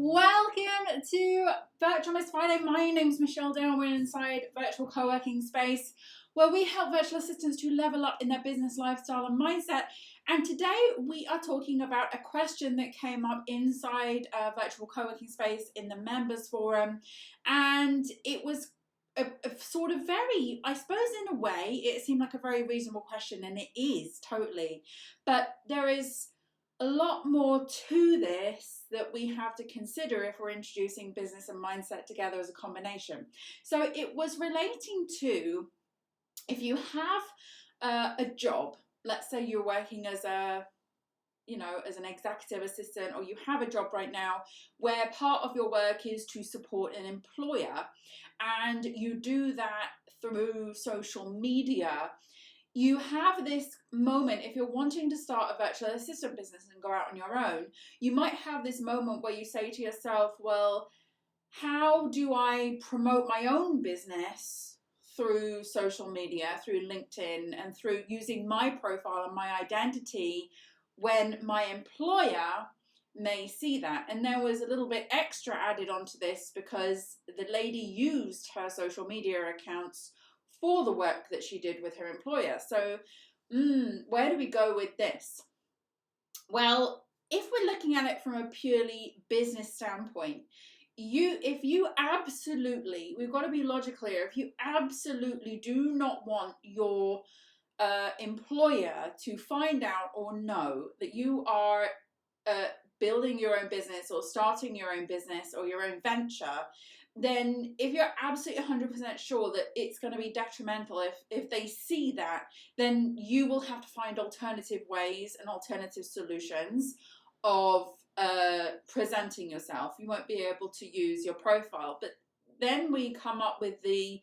Welcome to Virtual Friday. My name's Michelle Dale. We're inside Virtual CoWorking Space, where we help virtual assistants to level up in their business, lifestyle, and mindset. And today we are talking about a question that came up inside Virtual CoWorking Space in the members forum, and it was a sort of very, I suppose in a way, it seemed like a very reasonable question, and it is totally. But there is a lot more to this that we have to consider if we're introducing business and mindset together as a combination. So it was relating to, if you have a job, let's say you're working as an executive assistant, or you have a job right now where part of your work is to support an employer, and you do that through social media. You have this moment, if you're wanting to start a virtual assistant business and go out on your own, you might have this moment where you say to yourself, well, how do I promote my own business through social media, through LinkedIn, and through using my profile and my identity when my employer may see that? And there was a little bit extra added onto this because the lady used her social media accounts for the work that she did with her employer. So where do we go with this? Well, if we're looking at it from a purely business standpoint, we've got to be logical here, if you absolutely do not want your employer to find out or know that you are building your own business or starting your own business or your own venture, then if you're absolutely 100% sure that it's going to be detrimental if they see that, then you will have to find alternative ways and alternative solutions of presenting yourself. You won't be able to use your profile. But then we come up with the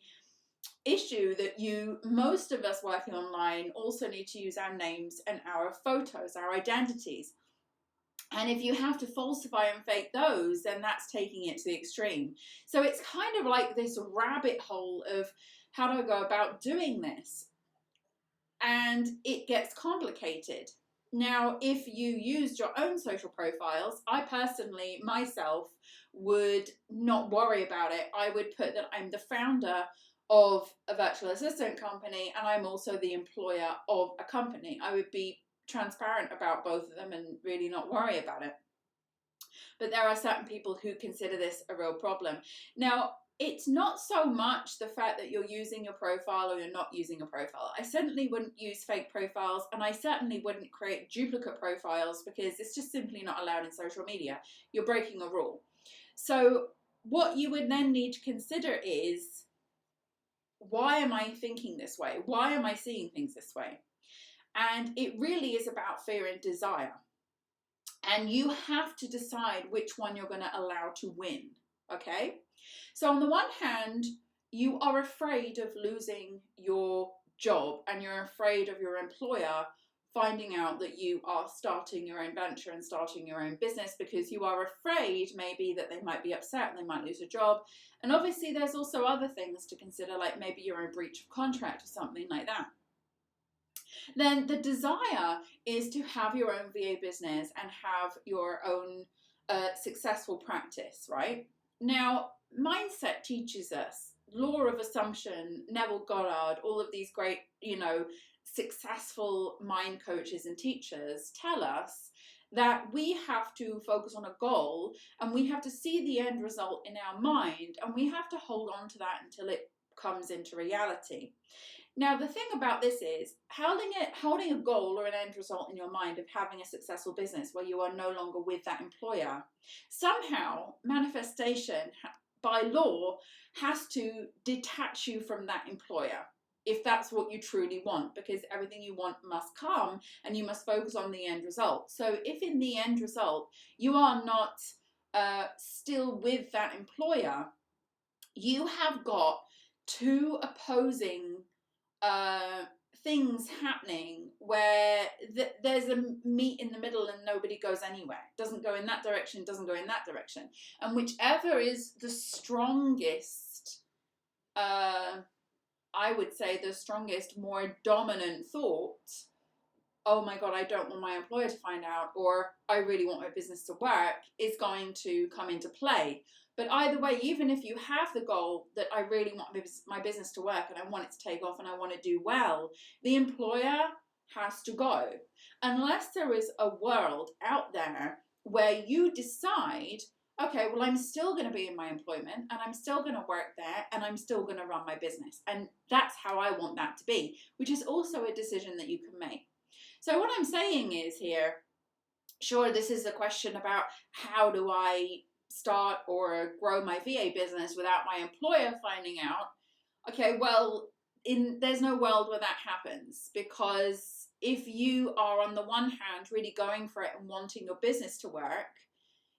issue that most of us working online also need to use our names and our photos, our identities. And if you have to falsify and fake those, then that's taking it to the extreme. So it's kind of like this rabbit hole of how do I go about doing this? And it gets complicated. Now, if you used your own social profiles, I personally, myself, would not worry about it. I would put that I'm the founder of a virtual assistant company and I'm also the employer of a company. I would be transparent about both of them and really not worry about it. But there are certain people who consider this a real problem. Now, it's not so much the fact that you're using your profile or you're not using a profile. I certainly wouldn't use fake profiles, and I certainly wouldn't create duplicate profiles because it's just simply not allowed in social media. You're breaking a rule. So what you would then need to consider is, why am I thinking this way? Why am I seeing things this way? And it really is about fear and desire. And you have to decide which one you're going to allow to win, okay? So on the one hand, you are afraid of losing your job and you're afraid of your employer finding out that you are starting your own venture and starting your own business because you are afraid maybe that they might be upset and they might lose a job. And obviously there's also other things to consider, like maybe you're in breach of contract or something like that. Then the desire is to have your own VA business and have your own successful practice, right? Now, mindset teaches us, law of assumption, Neville Goddard, all of these great, successful mind coaches and teachers tell us that we have to focus on a goal and we have to see the end result in our mind and we have to hold on to that until it comes into reality. Now, the thing about this is holding a goal or an end result in your mind of having a successful business where you are no longer with that employer. Somehow, manifestation by law has to detach you from that employer if that's what you truly want, because everything you want must come and you must focus on the end result. So if in the end result you are not still with that employer, you have got two opposing things happening where there's a meet in the middle and nobody goes anywhere. Doesn't go in that direction, doesn't go in that direction. And whichever is the strongest, I would say the strongest, more dominant thought oh my God, I don't want my employer to find out, or I really want my business to work, is going to come into play. But either way, even if you have the goal that I really want my business to work and I want it to take off and I want to do well, the employer has to go. Unless there is a world out there where you decide, okay, well, I'm still going to be in my employment and I'm still going to work there and I'm still going to run my business. And that's how I want that to be, which is also a decision that you can make. So what I'm saying is here, sure, this is a question about how do I start or grow my VA business without my employer finding out. Okay, well, there's no world where that happens, because if you are on the one hand really going for it and wanting your business to work,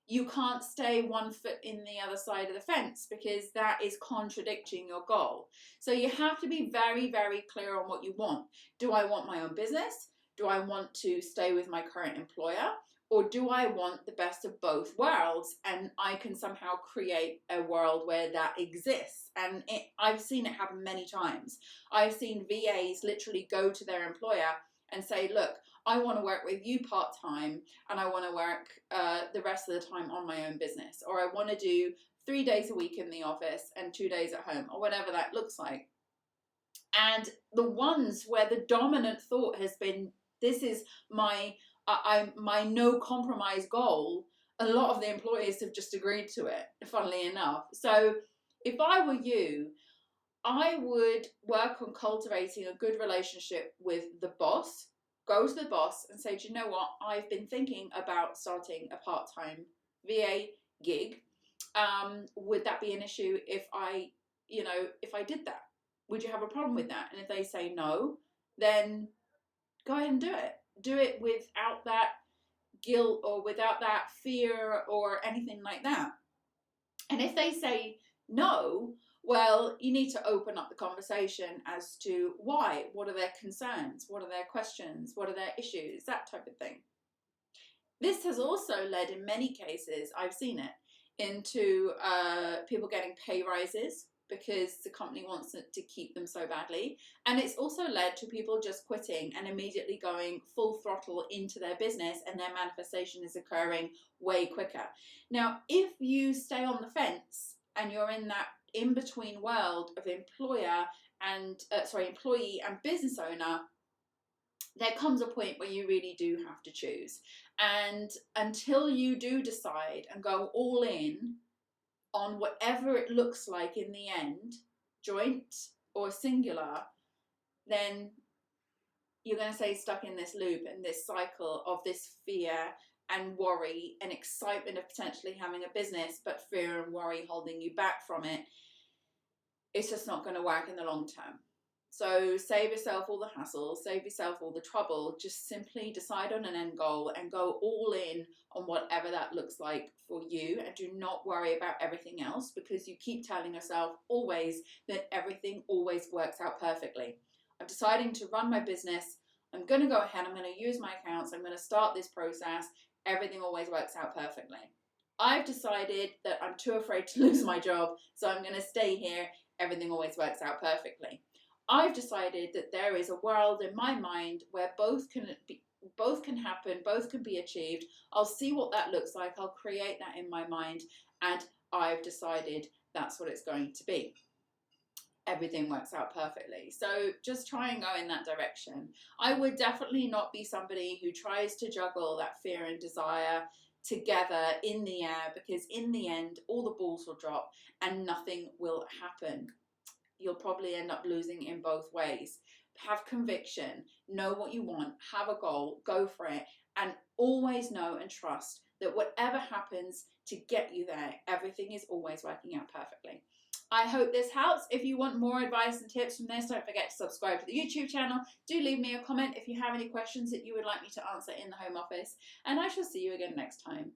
you can't stay 1 foot in the other side of the fence, because that is contradicting your goal. So you have to be very, very clear on what you want. Do I want my own business? Do I want to stay with my current employer? Or do I want the best of both worlds, and I can somehow create a world where that exists? And I've seen it happen many times. I've seen VAs literally go to their employer and say, look, I want to work with you part-time and I want to work the rest of the time on my own business. Or I want to do 3 days a week in the office and 2 days at home, or whatever that looks like. And the ones where the dominant thought has been, this is my no compromise goal, a lot of the employees have just agreed to it, funnily enough. So if I were you, I would work on cultivating a good relationship with the boss. Go to the boss and say, do you know what? I've been thinking about starting a part-time VA gig. Would that be an issue if I did that? Would you have a problem with that? And if they say no, then go ahead and do it. Do it without that guilt or without that fear or anything like that. And if they say no, well, you need to open up the conversation as to why. What are their concerns? What are their questions? What are their issues? That type of thing. This has also led, in many cases, I've seen it, into people getting pay rises because the company wants it to keep them so badly. And it's also led to people just quitting and immediately going full throttle into their business, and their manifestation is occurring way quicker. Now, if you stay on the fence and you're in that in-between world of employee and business owner, there comes a point where you really do have to choose. And until you do decide and go all in on whatever it looks like in the end, joint or singular, then you're going to stay stuck in this loop and this cycle of this fear and worry and excitement of potentially having a business, but fear and worry holding you back from it. It's just not going to work in the long term. So save yourself all the hassle, save yourself all the trouble, just simply decide on an end goal and go all in on whatever that looks like for you, and do not worry about everything else, because you keep telling yourself always that everything always works out perfectly. I'm deciding to run my business, I'm going to go ahead, I'm going to use my accounts, I'm going to start this process, everything always works out perfectly. I've decided that I'm too afraid to lose my job, so I'm going to stay here, everything always works out perfectly. I've decided that there is a world in my mind where both can happen, both can be achieved. I'll see what that looks like. I'll create that in my mind, and I've decided that's what it's going to be. Everything works out perfectly. So just try and go in that direction. I would definitely not be somebody who tries to juggle that fear and desire together in the air, because in the end, all the balls will drop and nothing will happen. You'll probably end up losing in both ways. Have conviction, know what you want, have a goal, go for it, and always know and trust that whatever happens to get you there, everything is always working out perfectly. I hope this helps. If you want more advice and tips from this, don't forget to subscribe to the YouTube channel. Do leave me a comment if you have any questions that you would like me to answer in the Home Office, and I shall see you again next time.